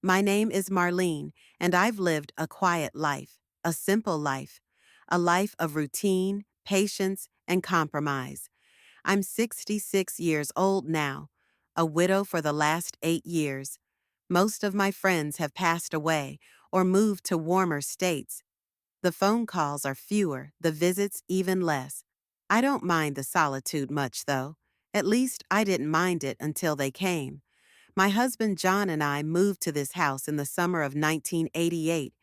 My name is Marlene, and I've lived a quiet life, a simple life, a life of routine, patience, and compromise. I'm 66 years old now, a widow for the last 8 years. Most of my friends have passed away or moved to warmer states. The phone calls are fewer, the visits even less. I don't mind the solitude much, though. At least I didn't mind it until they came. My husband John and I moved to this house in the summer of 1988.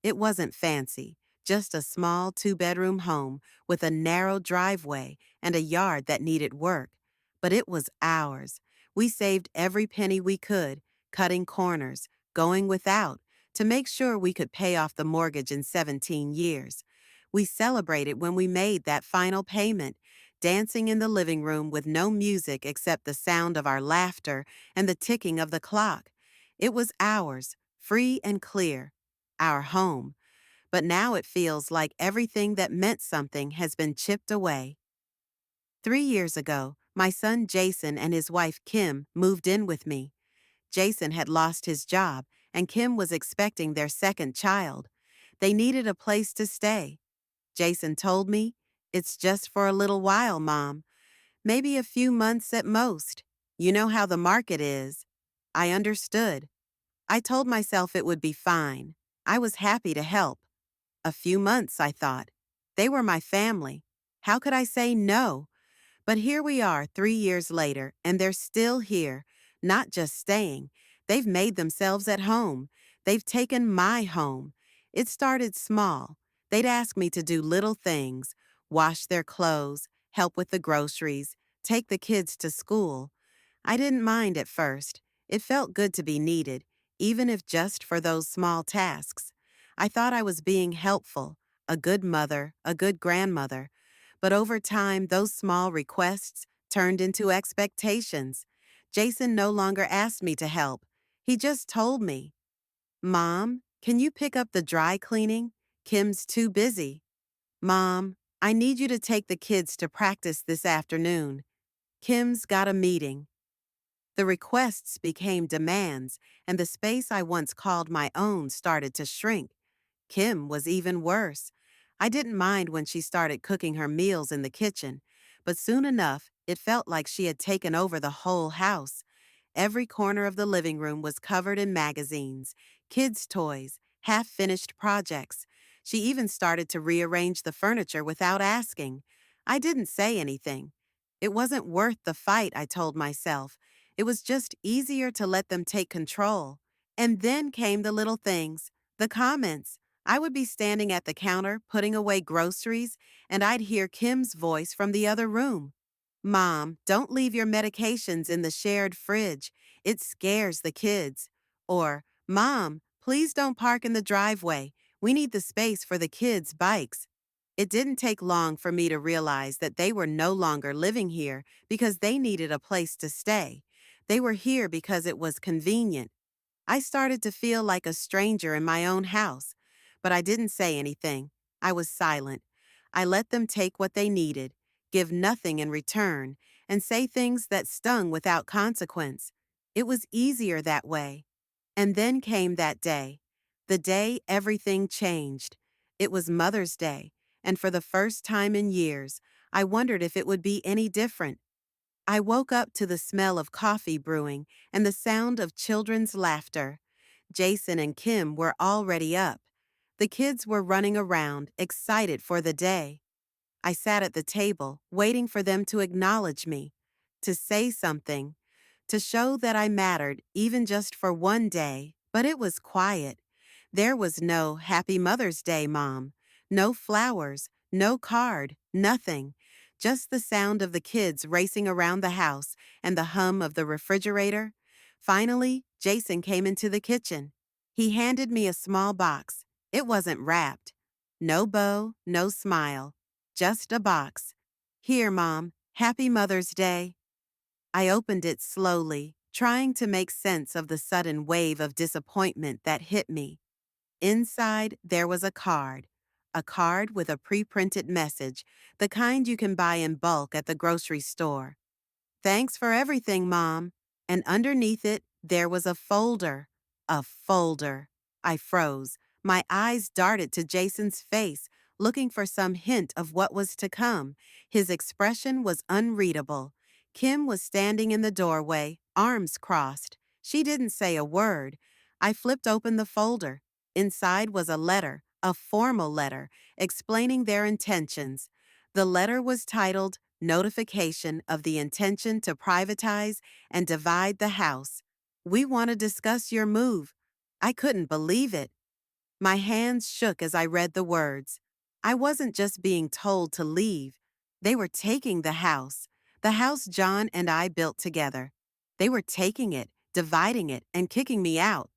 It wasn't fancy, just a small two-bedroom home with a narrow driveway and a yard that needed work. But it was ours. We saved every penny we could, cutting corners, going without, to make sure we could pay off the mortgage in 17 years. We celebrated when we made that final payment, dancing in the living room with no music except the sound of our laughter and the ticking of the clock. It was ours, free and clear, our home. But now it feels like everything that meant something has been chipped away. 3 years ago, my son Jason and his wife Kim moved in with me. Jason had lost his job, and Kim was expecting their second child. They needed a place to stay. Jason told me, "It's just for a little while, Mom. Maybe a few months at most. You know how the market is." I understood. I told myself it would be fine. I was happy to help. A few months, I thought. They were my family. How could I say no? But here we are 3 years later, and they're still here, not just staying. They've made themselves at home. They've taken my home. It started small. They'd ask me to do little things, wash their clothes, help with the groceries, take the kids to school. I didn't mind at first. It felt good to be needed, even if just for those small tasks. I thought I was being helpful, a good mother, a good grandmother. But over time, those small requests turned into expectations. Jason no longer asked me to help. He just told me, "Mom, can you pick up the dry cleaning? Kim's too busy." "Mom, I need you to take the kids to practice this afternoon. Kim's got a meeting." The requests became demands, and the space I once called my own started to shrink. Kim was even worse. I didn't mind when she started cooking her meals in the kitchen, but soon enough, it felt like she had taken over the whole house. Every corner of the living room was covered in magazines, kids' toys, half-finished projects. She even started to rearrange the furniture without asking. I didn't say anything. It wasn't worth the fight, I told myself. It was just easier to let them take control. And then came the little things, the comments. I would be standing at the counter putting away groceries, and I'd hear Kim's voice from the other room. "Mom, don't leave your medications in the shared fridge. It scares the kids." Or, "Mom, please don't park in the driveway. We need the space for the kids' bikes." It didn't take long for me to realize that they were no longer living here because they needed a place to stay. They were here because it was convenient. I started to feel like a stranger in my own house, but I didn't say anything. I was silent. I let them take what they needed, give nothing in return, and say things that stung without consequence. It was easier that way. And then came that day, the day everything changed. It was Mother's Day, and for the first time in years, I wondered if it would be any different. I woke up to the smell of coffee brewing and the sound of children's laughter. Jason and Kim were already up. The kids were running around, excited for the day. I sat at the table, waiting for them to acknowledge me, to say something, to show that I mattered, even just for one day. But it was quiet. There was no Happy Mother's Day, Mom. No flowers, no card, nothing. Just the sound of the kids racing around the house and the hum of the refrigerator. Finally, Jason came into the kitchen. He handed me a small box. It wasn't wrapped. No bow, no smile. Just a box. "Here, Mom. Happy Mother's Day." I opened it slowly, trying to make sense of the sudden wave of disappointment that hit me. Inside, there was a card with a pre-printed message, the kind you can buy in bulk at the grocery store. "Thanks for everything, Mom." And underneath it, there was a folder, A folder. I froze. My eyes darted to Jason's face, looking for some hint of what was to come. His expression was unreadable. Kim was standing in the doorway, arms crossed. She didn't say a word. I flipped open the folder. Inside was a letter, a formal letter, explaining their intentions. The letter was titled Notification of the Intention to Privatize and Divide the House. We want to discuss your move. I couldn't believe it. My hands shook as I read the words. I wasn't just being told to leave. They were taking the house John and I built together. They were taking it, dividing it, and kicking me out.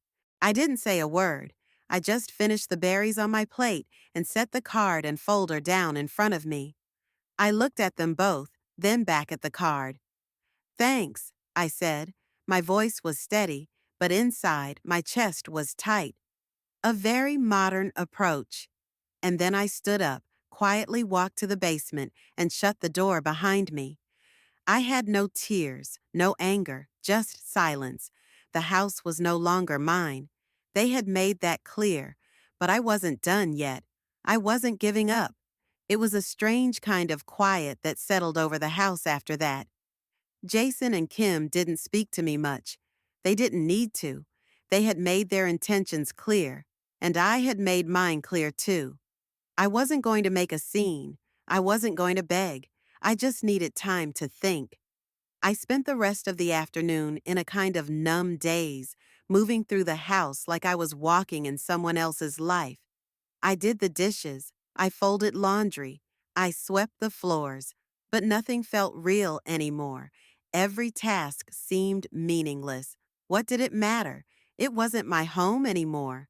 I didn't say a word. I just finished the berries on my plate and set the card and folder down in front of me. I looked at them both, then back at the card. Thanks, I said. My voice was steady, but inside, my chest was tight. A very modern approach. And then I stood up, quietly walked to the basement, and shut the door behind me. I had no tears, no anger, just silence. The house was no longer mine. They had made that clear, but I wasn't done yet. I wasn't giving up. It was a strange kind of quiet that settled over the house after that. Jason and Kim didn't speak to me much. They didn't need to. They had made their intentions clear, and I had made mine clear too. I wasn't going to make a scene. I wasn't going to beg. I just needed time to think. I spent the rest of the afternoon in a kind of numb daze, moving through the house like I was walking in someone else's life. I did the dishes, I folded laundry, I swept the floors, but nothing felt real anymore. Every task seemed meaningless. What did it matter? It wasn't my home anymore.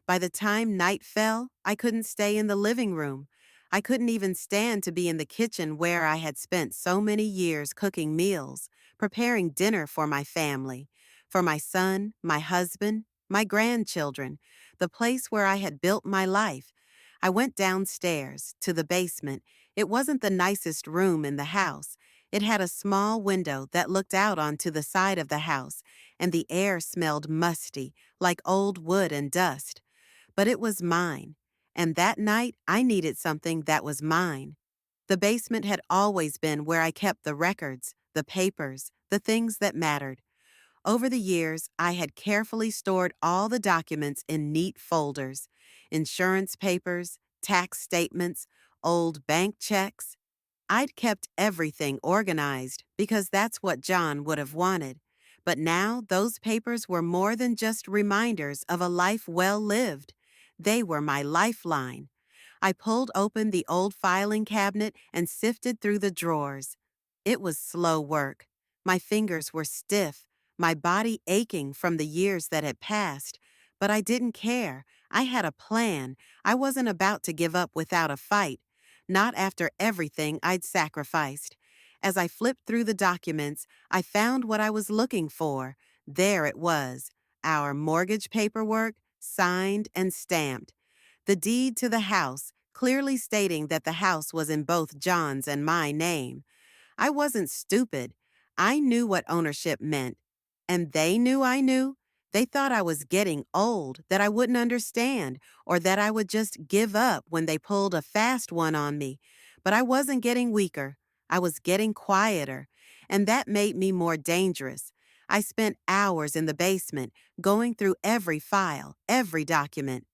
By the time night fell, I couldn't stay in the living room. I couldn't even stand to be in the kitchen where I had spent so many years cooking meals, preparing dinner for my family, for my son, my husband, my grandchildren, the place where I had built my life. I went downstairs, to the basement. It wasn't the nicest room in the house. It had a small window that looked out onto the side of the house, and the air smelled musty, like old wood and dust. But it was mine, and that night I needed something that was mine. The basement had always been where I kept the records, the papers, the things that mattered. Over the years, I had carefully stored all the documents in neat folders: insurance papers, tax statements, old bank checks. I'd kept everything organized because that's what John would have wanted. But now those papers were more than just reminders of a life well lived. They were my lifeline. I pulled open the old filing cabinet and sifted through the drawers. It was slow work. My fingers were stiff, my body aching from the years that had passed. But I didn't care. I had a plan. I wasn't about to give up without a fight. Not after everything I'd sacrificed. As I flipped through the documents, I found what I was looking for. There it was, our mortgage paperwork, signed and stamped. The deed to the house, clearly stating that the house was in both John's and my name. I wasn't stupid. I knew what ownership meant. And they knew I knew. They thought I was getting old, that I wouldn't understand, or that I would just give up when they pulled a fast one on me. But I wasn't getting weaker. I was getting quieter. And that made me more dangerous. I spent hours in the basement, going through every file, every document.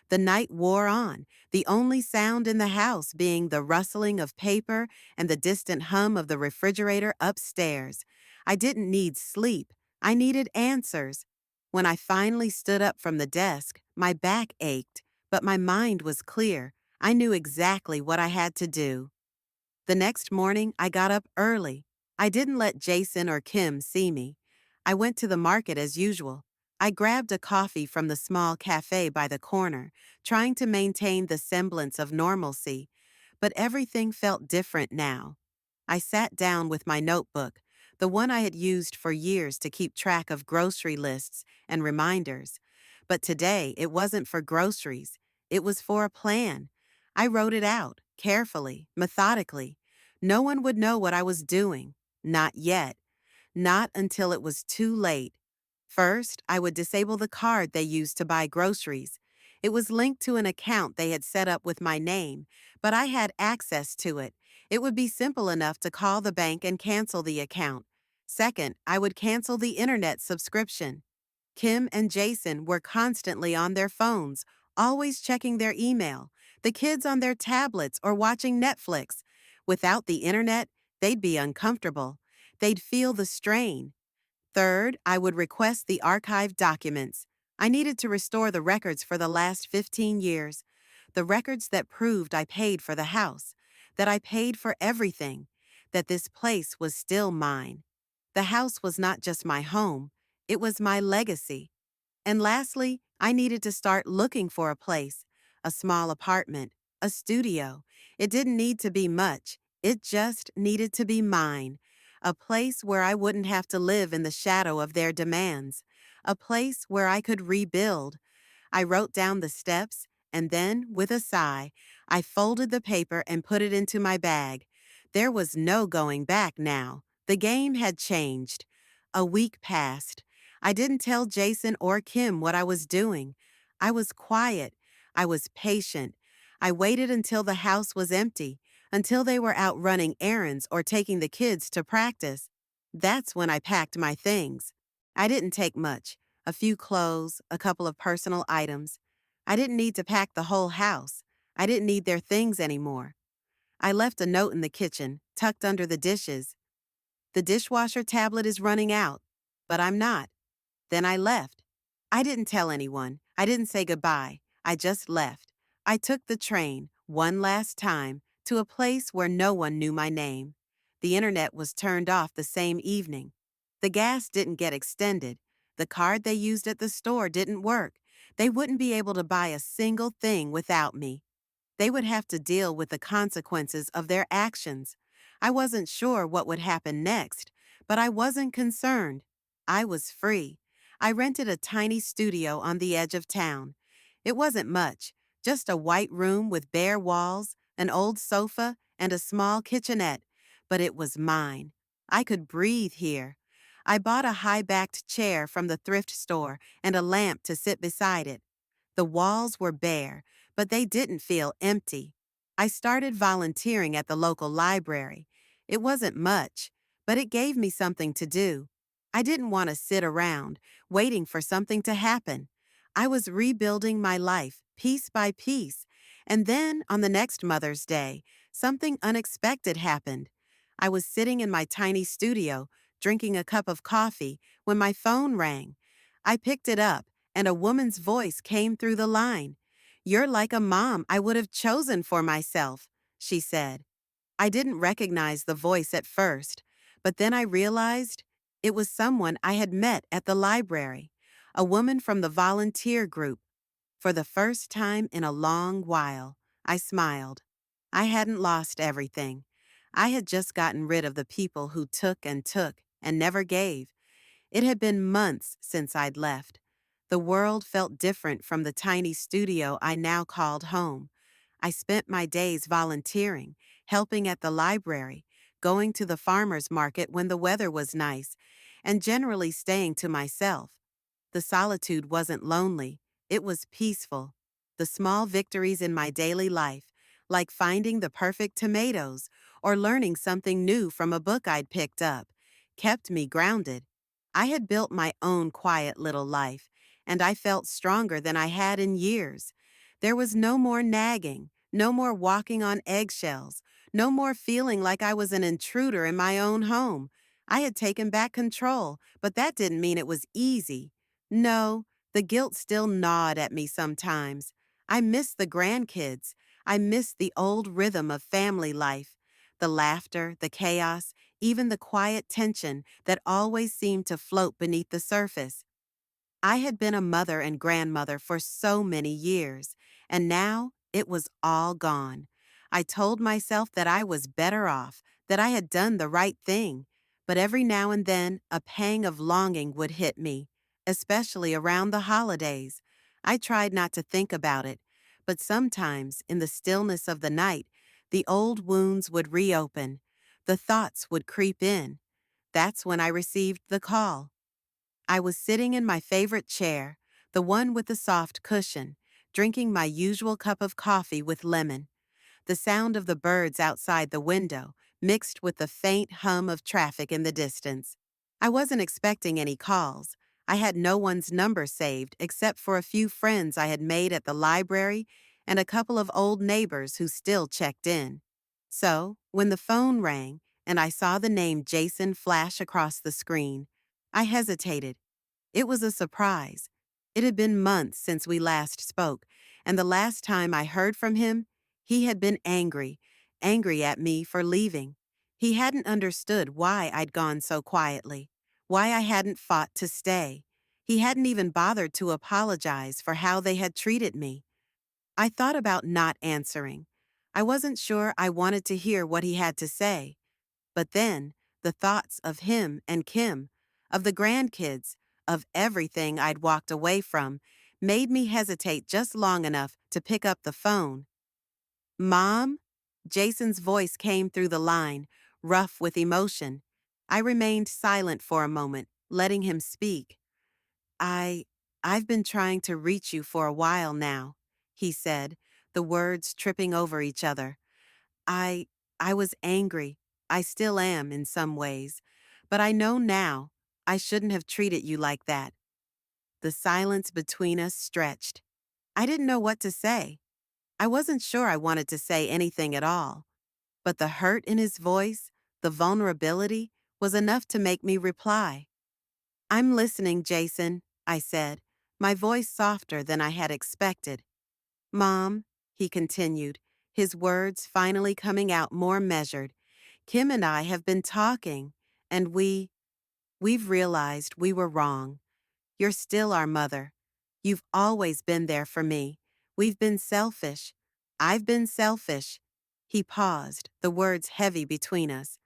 The night wore on, the only sound in the house being the rustling of paper and the distant hum of the refrigerator upstairs. I didn't need sleep. I needed answers. When I finally stood up from the desk, my back ached, but my mind was clear. I knew exactly what I had to do. The next morning, I got up early. I didn't let Jason or Kim see me. I went to the market as usual. I grabbed a coffee from the small cafe by the corner, trying to maintain the semblance of normalcy. But everything felt different now. I sat down with my notebook, the one I had used for years to keep track of grocery lists and reminders. But today, it wasn't for groceries. It was for a plan. I wrote it out, carefully, methodically. No one would know what I was doing. Not yet. Not until it was too late. First, I would disable the card they used to buy groceries. It was linked to an account they had set up with my name, but I had access to it. It would be simple enough to call the bank and cancel the account. Second, I would cancel the internet subscription. Kim and Jason were constantly on their phones, always checking their email, the kids on their tablets or watching Netflix. Without the internet, they'd be uncomfortable. They'd feel the strain. Third, I would request the archived documents. I needed to restore the records for the last 15 years, the records that proved I paid for the house, that I paid for everything, that this place was still mine. The house was not just my home, it was my legacy. And lastly, I needed to start looking for a place, a small apartment, a studio. It didn't need to be much, it just needed to be mine. A place where I wouldn't have to live in the shadow of their demands. A place where I could rebuild. I wrote down the steps, and then, with a sigh, I folded the paper and put it into my bag. There was no going back now. The game had changed. A week passed. I didn't tell Jason or Kim what I was doing. I was quiet. I was patient. I waited until the house was empty, until they were out running errands or taking the kids to practice. That's when I packed my things. I didn't take much. A few clothes, a couple of personal items. I didn't need to pack the whole house. I didn't need their things anymore. I left a note in the kitchen, tucked under the dishes. The dishwasher tablet is running out, but I'm not. Then I left. I didn't tell anyone. I didn't say goodbye. I just left. I took the train, one last time, to a place where no one knew my name. The internet was turned off the same evening. The gas didn't get extended. The card they used at the store didn't work. They wouldn't be able to buy a single thing without me. They would have to deal with the consequences of their actions. I wasn't sure what would happen next, but I wasn't concerned. I was free. I rented a tiny studio on the edge of town. It wasn't much, just a white room with bare walls, an old sofa, and a small kitchenette, but it was mine. I could breathe here. I bought a high-backed chair from the thrift store and a lamp to sit beside it. The walls were bare, but they didn't feel empty. I started volunteering at the local library. It wasn't much, but it gave me something to do. I didn't want to sit around, waiting for something to happen. I was rebuilding my life, piece by piece. And then, on the next Mother's Day, something unexpected happened. I was sitting in my tiny studio, drinking a cup of coffee, when my phone rang. I picked it up, and a woman's voice came through the line. "You're like a mom I would have chosen for myself," she said. I didn't recognize the voice at first, but then I realized it was someone I had met at the library, a woman from the volunteer group. For the first time in a long while, I smiled. I hadn't lost everything. I had just gotten rid of the people who took and never gave. It had been months since I'd left. The world felt different from the tiny studio I now called home. I spent my days volunteering, helping at the library, going to the farmer's market when the weather was nice, and generally staying to myself. The solitude wasn't lonely, it was peaceful. The small victories in my daily life, like finding the perfect tomatoes or learning something new from a book I'd picked up, kept me grounded. I had built my own quiet little life, and I felt stronger than I had in years. There was no more nagging, no more walking on eggshells, no more feeling like I was an intruder in my own home. I had taken back control, but that didn't mean it was easy. No, the guilt still gnawed at me sometimes. I missed the grandkids. I missed the old rhythm of family life. The laughter, the chaos, even the quiet tension that always seemed to float beneath the surface. I had been a mother and grandmother for so many years, and now it was all gone. I told myself that I was better off, that I had done the right thing, but every now and then a pang of longing would hit me, especially around the holidays. I tried not to think about it, but sometimes in the stillness of the night, the old wounds would reopen. The thoughts would creep in. That's when I received the call. I was sitting in my favorite chair, the one with the soft cushion, drinking my usual cup of coffee with lemon. The sound of the birds outside the window mixed with the faint hum of traffic in the distance. I wasn't expecting any calls. I had no one's number saved except for a few friends I had made at the library and a couple of old neighbors who still checked in. So, when the phone rang and I saw the name Jason flash across the screen, I hesitated. It was a surprise. It had been months since we last spoke, and the last time I heard from him, he had been angry, angry at me for leaving. He hadn't understood why I'd gone so quietly, why I hadn't fought to stay. He hadn't even bothered to apologize for how they had treated me. I thought about not answering. I wasn't sure I wanted to hear what he had to say. But then, the thoughts of him and Kim, of the grandkids, of everything I'd walked away from, made me hesitate just long enough to pick up the phone. Mom? Jason's voice came through the line, rough with emotion. I remained silent for a moment, letting him speak. I, I've been trying to reach you for a while now, he said, the words tripping over each other. I I was angry. I still am in some ways. But I know now I shouldn't have treated you like that. The silence between us stretched. I didn't know what to say. I wasn't sure I wanted to say anything at all. But the hurt in his voice, the vulnerability, was enough to make me reply. I'm listening, Jason, I said, my voice softer than I had expected. Mom, he continued, his words finally coming out more measured, Kim and I have been talking, and we've realized we were wrong. You're still our mother. You've always been there for me. We've been selfish. I've been selfish. He paused, the words heavy between us.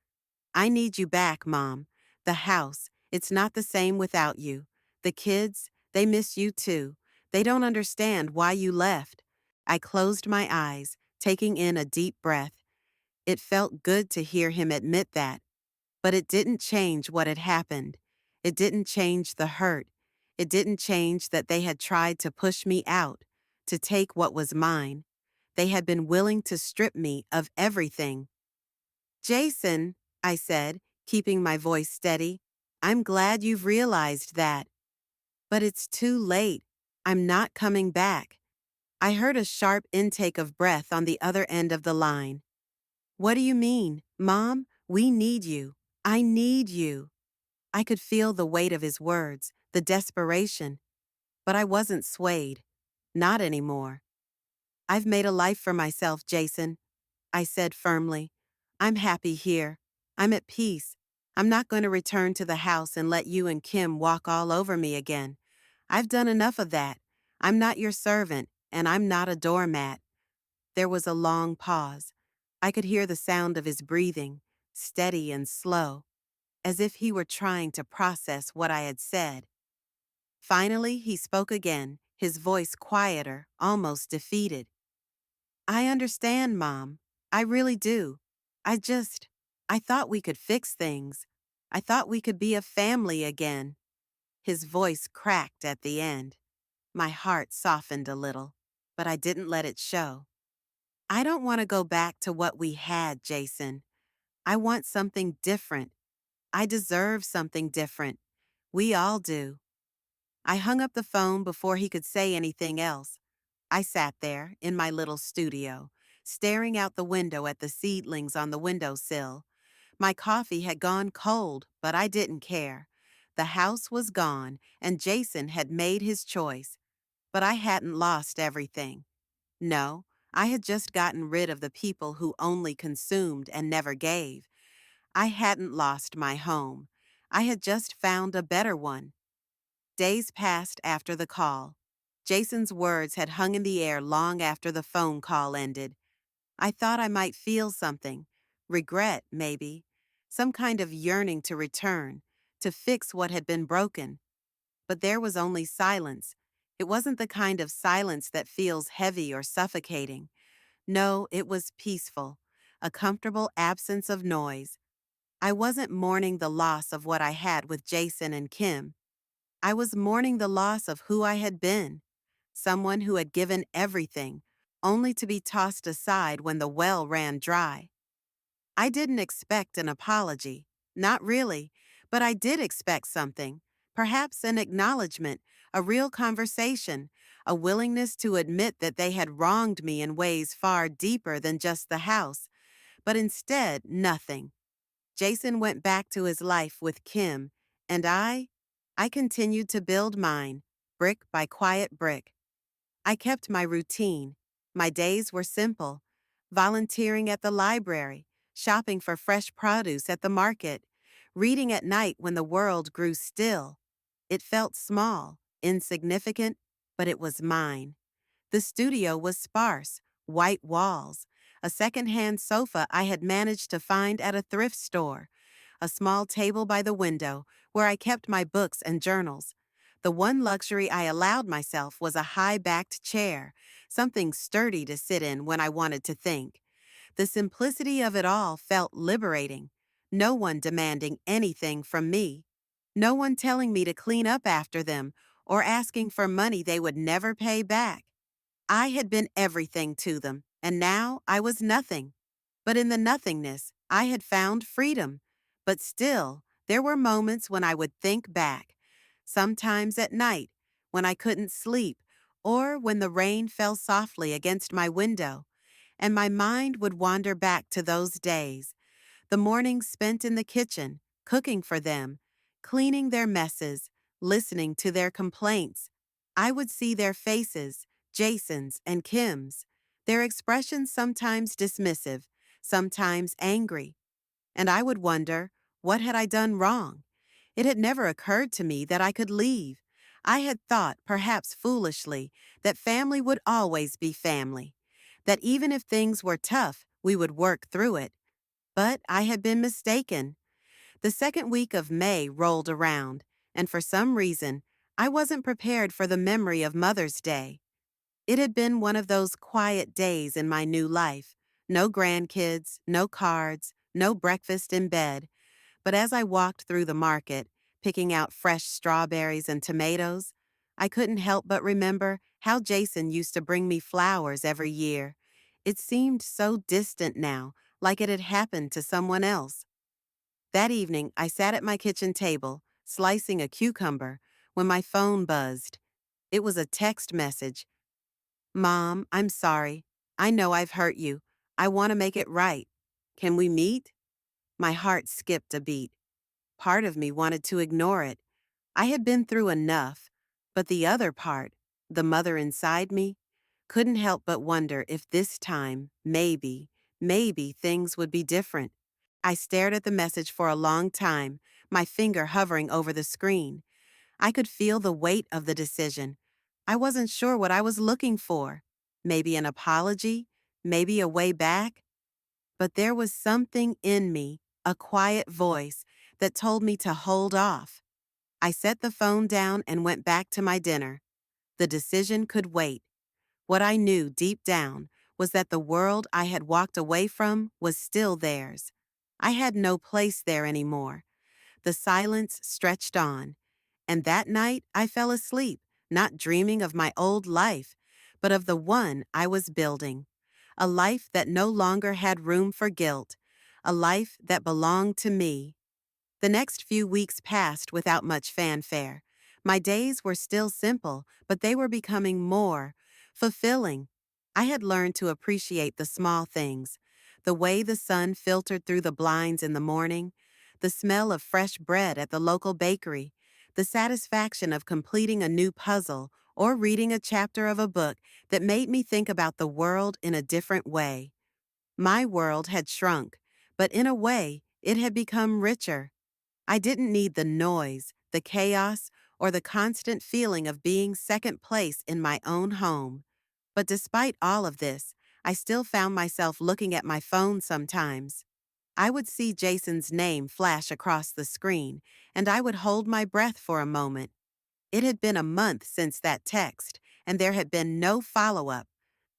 I need you back, Mom. The house, it's not the same without you. The kids, they miss you too. They don't understand why you left. I closed my eyes, taking in a deep breath. It felt good to hear him admit that, but it didn't change what had happened. It didn't change the hurt. It didn't change that they had tried to push me out, to take what was mine. They had been willing to strip me of everything. Jason, I said, keeping my voice steady, I'm glad you've realized that. But it's too late. I'm not coming back. I heard a sharp intake of breath on the other end of the line. What do you mean? Mom, we need you. I need you. I could feel the weight of his words, the desperation. But I wasn't swayed. Not anymore. I've made a life for myself, Jason, I said firmly. I'm happy here. I'm at peace. I'm not going to return to the house and let you and Kim walk all over me again. I've done enough of that. I'm not your servant, and I'm not a doormat. There was a long pause. I could hear the sound of his breathing, steady and slow, as if he were trying to process what I had said. Finally, he spoke again, his voice quieter, almost defeated. I understand, Mom. I really do. I just, I thought we could fix things. I thought we could be a family again. His voice cracked at the end. My heart softened a little, but I didn't let it show. I don't want to go back to what we had, Jason. I want something different. I deserve something different. We all do. I hung up the phone before he could say anything else. I sat there, in my little studio, staring out the window at the seedlings on the windowsill. My coffee had gone cold, but I didn't care. The house was gone, and Jason had made his choice. But I hadn't lost everything. No, I had just gotten rid of the people who only consumed and never gave. I hadn't lost my home. I had just found a better one. Days passed after the call. Jason's words had hung in the air long after the phone call ended. I thought I might feel something. Regret, maybe. Some kind of yearning to return, to fix what had been broken. But there was only silence. It wasn't the kind of silence that feels heavy or suffocating. No, it was peaceful, a comfortable absence of noise. I wasn't mourning the loss of what I had with Jason and Kim. I was mourning the loss of who I had been, someone who had given everything, only to be tossed aside when the well ran dry. I didn't expect an apology. Not really, but I did expect something. Perhaps an acknowledgement, a real conversation, a willingness to admit that they had wronged me in ways far deeper than just the house. But instead, nothing. Jason went back to his life with Kim, and I continued to build mine, brick by quiet brick. I kept my routine. My days were simple: volunteering at the library, shopping for fresh produce at the market, reading at night when the world grew still. It felt small, insignificant, but it was mine. The studio was sparse: white walls, a second-hand sofa I had managed to find at a thrift store, a small table by the window where I kept my books and journals. The one luxury I allowed myself was a high-backed chair, something sturdy to sit in when I wanted to think. The simplicity of it all felt liberating. No one demanding anything from me. No one telling me to clean up after them or asking for money they would never pay back. I had been everything to them, and now I was nothing. But in the nothingness, I had found freedom. But still, there were moments when I would think back. Sometimes at night, when I couldn't sleep, or when the rain fell softly against my window, and my mind would wander back to those days. The mornings spent in the kitchen, cooking for them, cleaning their messes, listening to their complaints. I would see their faces, Jason's and Kim's, their expressions sometimes dismissive, sometimes angry, and I would wonder, what had I done wrong? It had never occurred to me that I could leave. I had thought, perhaps foolishly, that family would always be family, that even if things were tough, we would work through it. But I had been mistaken. The second week of May rolled around, and for some reason, I wasn't prepared for the memory of Mother's Day. It had been one of those quiet days in my new life. No grandkids, no cards, no breakfast in bed. But as I walked through the market, picking out fresh strawberries and tomatoes, I couldn't help but remember how Jason used to bring me flowers every year. It seemed so distant now, like it had happened to someone else. That evening, I sat at my kitchen table, slicing a cucumber, when my phone buzzed. It was a text message. "Mom, I'm sorry. I know I've hurt you. I want to make it right. Can we meet?" My heart skipped a beat. Part of me wanted to ignore it. I had been through enough. But the other part, the mother inside me, couldn't help but wonder if this time, maybe things would be different. I stared at the message for a long time, my finger hovering over the screen. I could feel the weight of the decision. I wasn't sure what I was looking for. Maybe an apology, maybe a way back. But there was something in me, a quiet voice, that told me to hold off. I set the phone down and went back to my dinner. The decision could wait. What I knew deep down was that the world I had walked away from was still theirs. I had no place there anymore. The silence stretched on, and that night I fell asleep, not dreaming of my old life, but of the one I was building. A life that no longer had room for guilt, a life that belonged to me. The next few weeks passed without much fanfare. My days were still simple, but they were becoming more fulfilling. I had learned to appreciate the small things: the way the sun filtered through the blinds in the morning, the smell of fresh bread at the local bakery, the satisfaction of completing a new puzzle or reading a chapter of a book that made me think about the world in a different way. My world had shrunk, but in a way, it had become richer. I didn't need the noise, the chaos, or the constant feeling of being second place in my own home. But despite all of this, I still found myself looking at my phone sometimes. I would see Jason's name flash across the screen, and I would hold my breath for a moment. It had been a month since that text, and there had been no follow-up.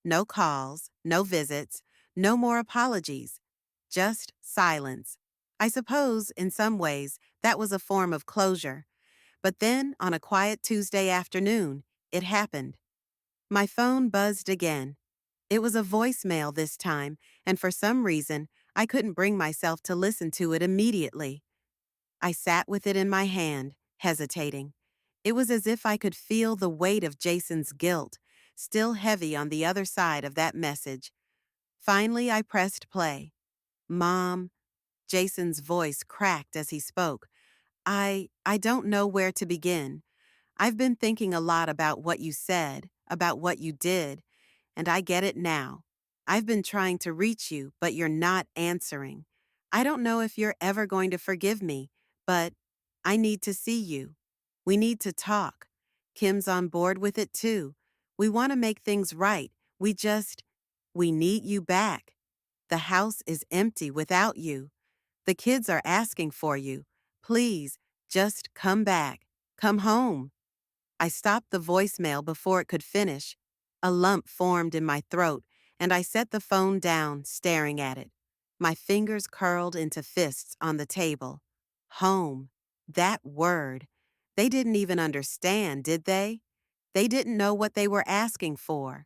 No calls, no visits, no more apologies. Just silence. I suppose, in some ways, that was a form of closure. But then, on a quiet Tuesday afternoon, it happened. My phone buzzed again. It was a voicemail this time, and for some reason, I couldn't bring myself to listen to it immediately. I sat with it in my hand, hesitating. It was as if I could feel the weight of Jason's guilt, still heavy on the other side of that message. Finally, I pressed play. Mom, Jason's voice cracked as he spoke. I don't know where to begin. I've been thinking a lot about what you said, about what you did, and I get it now. I've been trying to reach you, but you're not answering. I don't know if you're ever going to forgive me, but I need to see you. We need to talk. Kim's on board with it too. We want to make things right. We need you back. The house is empty without you. The kids are asking for you. Please, just come back. Come home. I stopped the voicemail before it could finish. A lump formed in my throat, and I set the phone down, staring at it. My fingers curled into fists on the table. Home. That word. They didn't even understand, did they? They didn't know what they were asking for.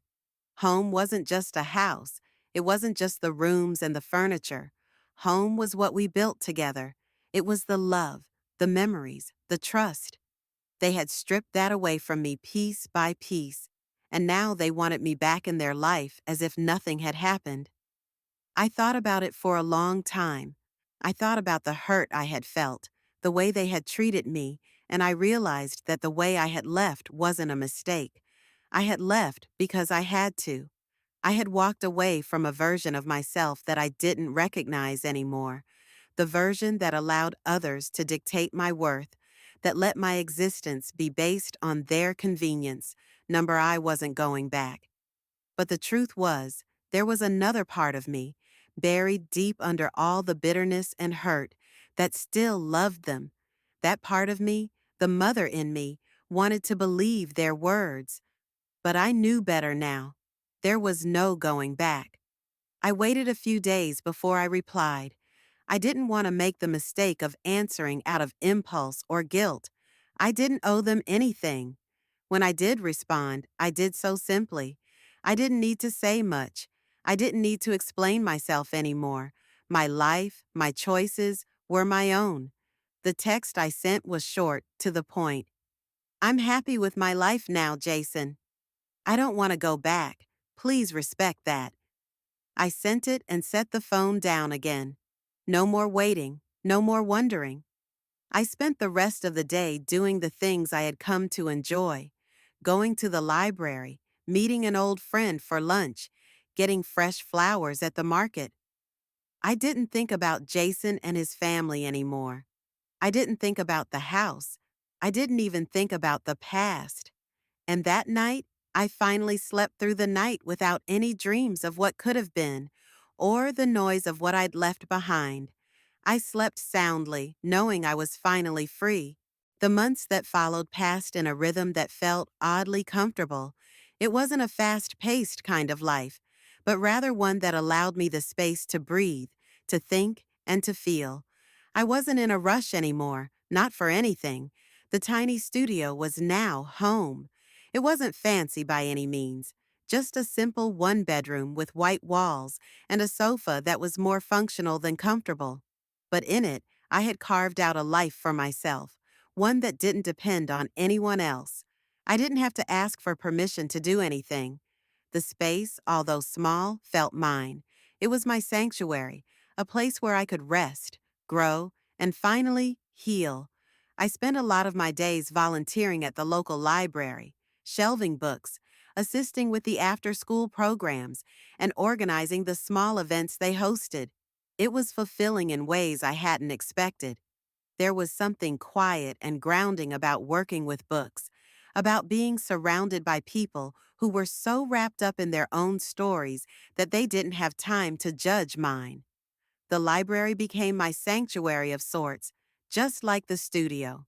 Home wasn't just a house. It wasn't just the rooms and the furniture. Home was what we built together. It was the love, the memories, the trust. They had stripped that away from me piece by piece, and now they wanted me back in their life as if nothing had happened. I thought about it for a long time. I thought about the hurt I had felt, the way they had treated me, and I realized that the way I had left wasn't a mistake. I had left because I had to. I had walked away from a version of myself that I didn't recognize anymore, the version that allowed others to dictate my worth, that let my existence be based on their convenience. Number I wasn't going back. But the truth was, there was another part of me, buried deep under all the bitterness and hurt, that still loved them. That part of me, the mother in me, wanted to believe their words. But I knew better now. There was no going back. I waited a few days before I replied. I didn't want to make the mistake of answering out of impulse or guilt. I didn't owe them anything. When I did respond, I did so simply. I didn't need to say much. I didn't need to explain myself anymore. My life, my choices, were my own. The text I sent was short, to the point. I'm happy with my life now, Jason. I don't want to go back. Please respect that. I sent it and set the phone down again. No more waiting, no more wondering. I spent the rest of the day doing the things I had come to enjoy, going to the library, meeting an old friend for lunch, getting fresh flowers at the market. I didn't think about Jason and his family anymore. I didn't think about the house. I didn't even think about the past. And that night, I finally slept through the night without any dreams of what could have been, or the noise of what I'd left behind. I slept soundly, knowing I was finally free. The months that followed passed in a rhythm that felt oddly comfortable. It wasn't a fast-paced kind of life, but rather one that allowed me the space to breathe, to think, and to feel. I wasn't in a rush anymore, not for anything. The tiny studio was now home. It wasn't fancy by any means, just a simple one-bedroom with white walls and a sofa that was more functional than comfortable. But in it, I had carved out a life for myself, one that didn't depend on anyone else. I didn't have to ask for permission to do anything. The space, although small, felt mine. It was my sanctuary, a place where I could rest, grow, and finally heal. I spent a lot of my days volunteering at the local library, shelving books, assisting with the after-school programs, and organizing the small events they hosted. It was fulfilling in ways I hadn't expected. There was something quiet and grounding about working with books, about being surrounded by people who were so wrapped up in their own stories that they didn't have time to judge mine. The library became my sanctuary of sorts, just like the studio.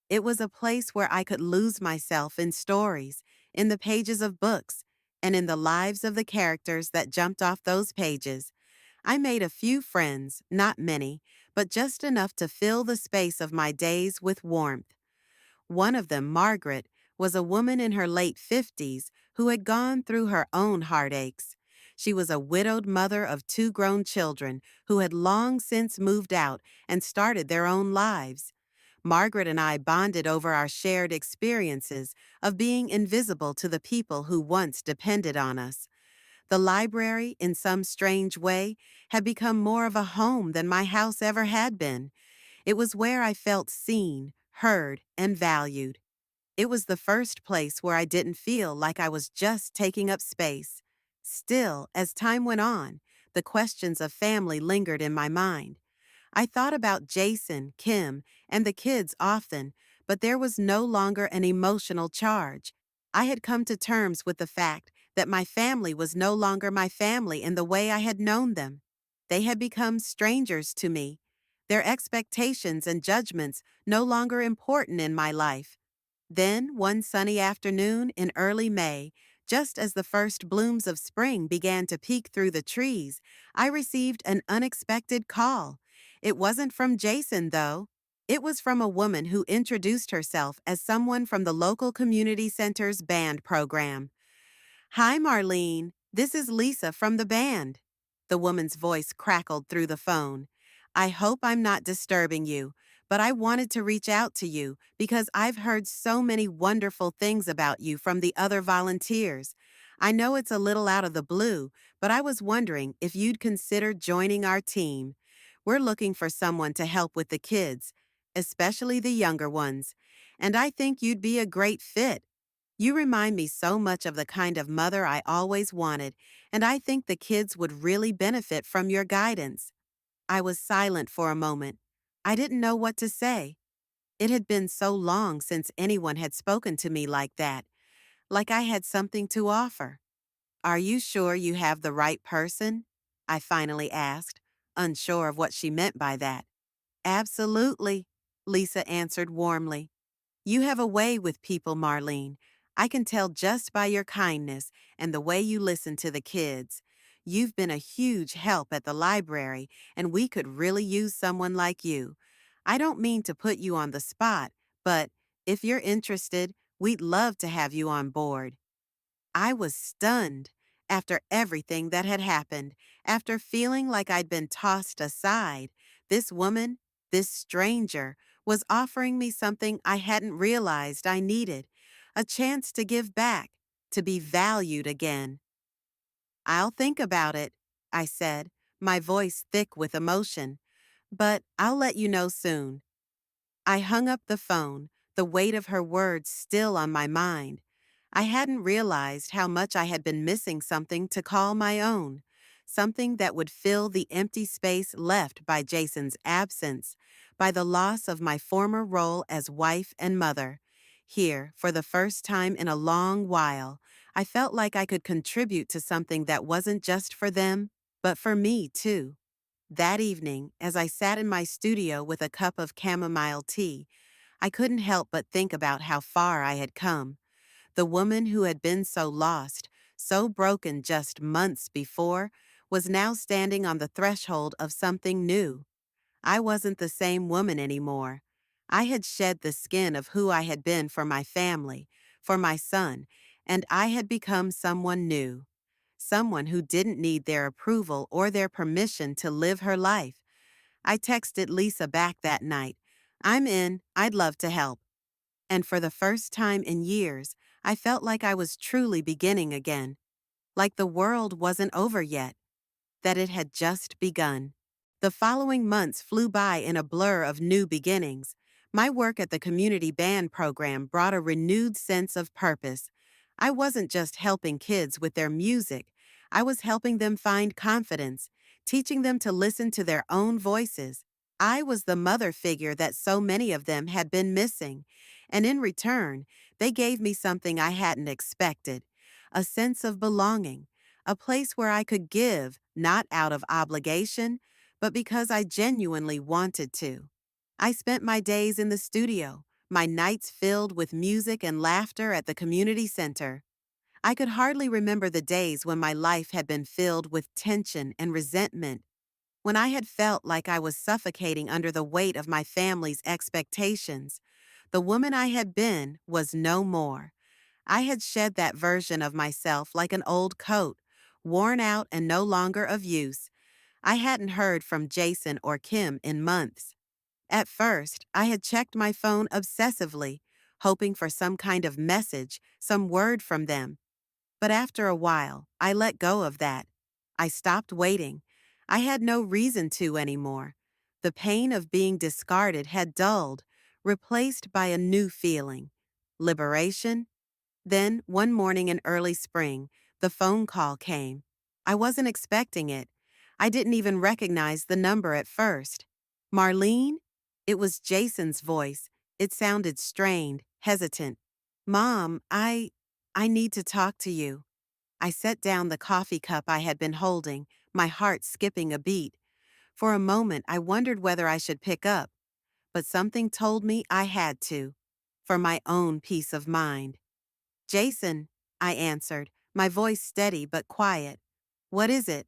It was a place where I could lose myself in stories, in the pages of books, and in the lives of the characters that jumped off those pages. I made a few friends, not many, but just enough to fill the space of my days with warmth. One of them, Margaret, was a woman in her late 50s who had gone through her own heartaches. She was a widowed mother of two grown children who had long since moved out and started their own lives. Margaret and I bonded over our shared experiences of being invisible to the people who once depended on us. The library, in some strange way, had become more of a home than my house ever had been. It was where I felt seen, heard, and valued. It was the first place where I didn't feel like I was just taking up space. Still, as time went on, the questions of family lingered in my mind. I thought about Jason, Kim, and the kids often, but there was no longer an emotional charge. I had come to terms with the fact that my family was no longer my family in the way I had known them. They had become strangers to me. Their expectations and judgments no longer important in my life. Then, one sunny afternoon in early May, just as the first blooms of spring began to peek through the trees, I received an unexpected call. It wasn't from Jason, though. It was from a woman who introduced herself as someone from the local community center's band program. "Hi, Marlene. This is Lisa from the band." The woman's voice crackled through the phone. "I hope I'm not disturbing you, but I wanted to reach out to you because I've heard so many wonderful things about you from the other volunteers. I know it's a little out of the blue, but I was wondering if you'd consider joining our team. We're looking for someone to help with the kids, especially the younger ones, and I think you'd be a great fit. You remind me so much of the kind of mother I always wanted, and I think the kids would really benefit from your guidance." I was silent for a moment. I didn't know what to say. It had been so long since anyone had spoken to me like that, like I had something to offer. "Are you sure you have the right person?" I finally asked, unsure of what she meant by that. "Absolutely," Lisa answered warmly. "You have a way with people, Marlene. I can tell just by your kindness and the way you listen to the kids. You've been a huge help at the library, and we could really use someone like you. I don't mean to put you on the spot, but if you're interested, we'd love to have you on board." I was stunned. After everything that had happened, after feeling like I'd been tossed aside, this woman, this stranger, was offering me something I hadn't realized I needed, a chance to give back, to be valued again. "I'll think about it," I said, my voice thick with emotion, "but I'll let you know soon." I hung up the phone, the weight of her words still on my mind. I hadn't realized how much I had been missing something to call my own, something that would fill the empty space left by Jason's absence, by the loss of my former role as wife and mother. Here, for the first time in a long while, I felt like I could contribute to something that wasn't just for them, but for me, too. That evening, as I sat in my studio with a cup of chamomile tea, I couldn't help but think about how far I had come. The woman who had been so lost, so broken just months before, was now standing on the threshold of something new. I wasn't the same woman anymore. I had shed the skin of who I had been for my family, for my son, and I had become someone new. Someone who didn't need their approval or their permission to live her life. I texted Lisa back that night. "I'm in. I'd love to help." And for the first time in years, I felt like I was truly beginning again. Like the world wasn't over yet, that it had just begun. The following months flew by in a blur of new beginnings. My work at the community band program brought a renewed sense of purpose. I wasn't just helping kids with their music, I was helping them find confidence, teaching them to listen to their own voices. I was the mother figure that so many of them had been missing, and in return, they gave me something I hadn't expected, a sense of belonging, a place where I could give, not out of obligation, but because I genuinely wanted to. I spent my days in the studio, my nights filled with music and laughter at the community center. I could hardly remember the days when my life had been filled with tension and resentment, when I had felt like I was suffocating under the weight of my family's expectations. The woman I had been was no more. I had shed that version of myself like an old coat, worn out and no longer of use. I hadn't heard from Jason or Kim in months. At first, I had checked my phone obsessively, hoping for some kind of message, some word from them. But after a while, I let go of that. I stopped waiting. I had no reason to anymore. The pain of being discarded had dulled, replaced by a new feeling. Liberation? Then, one morning in early spring, the phone call came. I wasn't expecting it. I didn't even recognize the number at first. Marlene? It was Jason's voice. It sounded strained, hesitant. Mom, I need to talk to you. I set down the coffee cup I had been holding, my heart skipping a beat. For a moment, I wondered whether I should pick up, but something told me I had to, for my own peace of mind. Jason, I answered, my voice steady but quiet. What is it?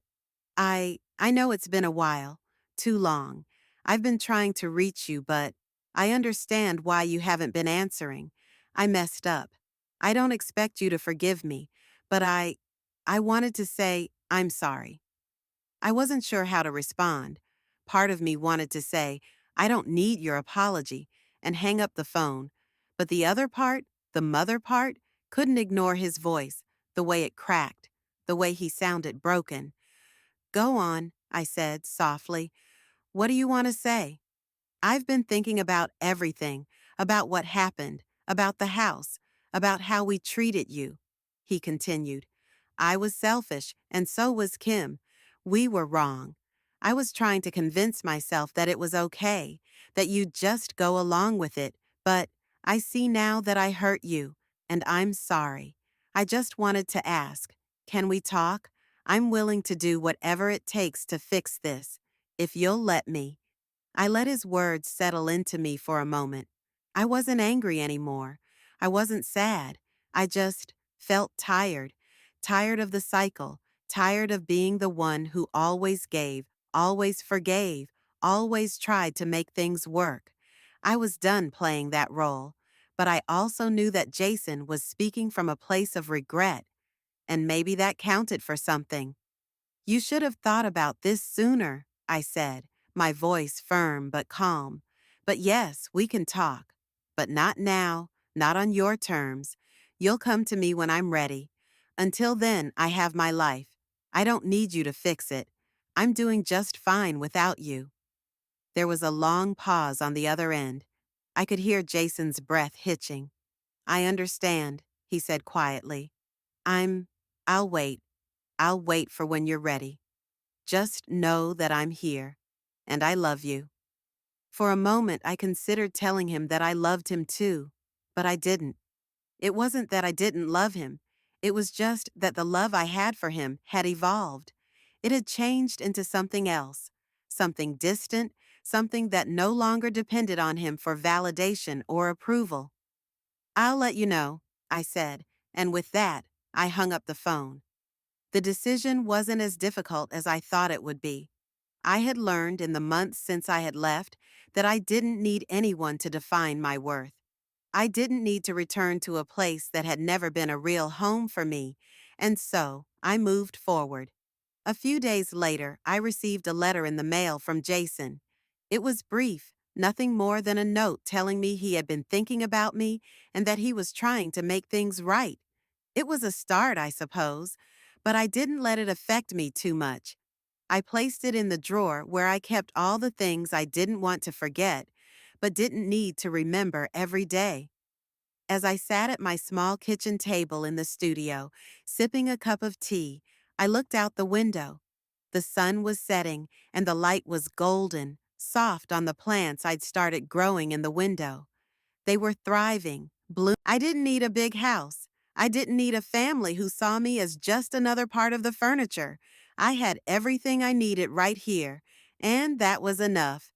I know it's been a while, too long. I've been trying to reach you, but I understand why you haven't been answering. I messed up. I don't expect you to forgive me, but I wanted to say I'm sorry. I wasn't sure how to respond. Part of me wanted to say, I don't need your apology, and hang up the phone. But the other part, the mother part, couldn't ignore his voice, the way it cracked, the way he sounded broken. Go on, I said softly. What do you want to say? I've been thinking about everything, about what happened, about the house, about how we treated you, he continued. I was selfish, and so was Kim. We were wrong. I was trying to convince myself that it was okay, that you'd just go along with it, but I see now that I hurt you, and I'm sorry. I just wanted to ask, can we talk? I'm willing to do whatever it takes to fix this, if you'll let me. I let his words settle into me for a moment. I wasn't angry anymore. I wasn't sad. I just felt tired. Tired of the cycle. Tired of being the one who always gave, always forgave, always tried to make things work. I was done playing that role. But I also knew that Jason was speaking from a place of regret, and maybe that counted for something. You should have thought about this sooner, I said, my voice firm but calm. But yes, we can talk. But not now, not on your terms. You'll come to me when I'm ready. Until then, I have my life. I don't need you to fix it. I'm doing just fine without you. There was a long pause on the other end. I could hear Jason's breath hitching. I understand, he said quietly. I'm, I'll wait. I'll wait for when you're ready. Just know that I'm here, and I love you. For a moment, I considered telling him that I loved him too, but I didn't. It wasn't that I didn't love him. It was just that the love I had for him had evolved. It had changed into something else, something distant, something that no longer depended on him for validation or approval. I'll let you know, I said, and with that, I hung up the phone. The decision wasn't as difficult as I thought it would be. I had learned in the months since I had left that I didn't need anyone to define my worth. I didn't need to return to a place that had never been a real home for me, and so I moved forward. A few days later, I received a letter in the mail from Jason. It was brief, nothing more than a note telling me he had been thinking about me and that he was trying to make things right. It was a start, I suppose, but I didn't let it affect me too much. I placed it in the drawer where I kept all the things I didn't want to forget, but didn't need to remember every day. As I sat at my small kitchen table in the studio, sipping a cup of tea, I looked out the window. The sun was setting, and the light was golden, soft on the plants I'd started growing in the window. They were thriving, blooming. I didn't need a big house. I didn't need a family who saw me as just another part of the furniture. I had everything I needed right here, and that was enough.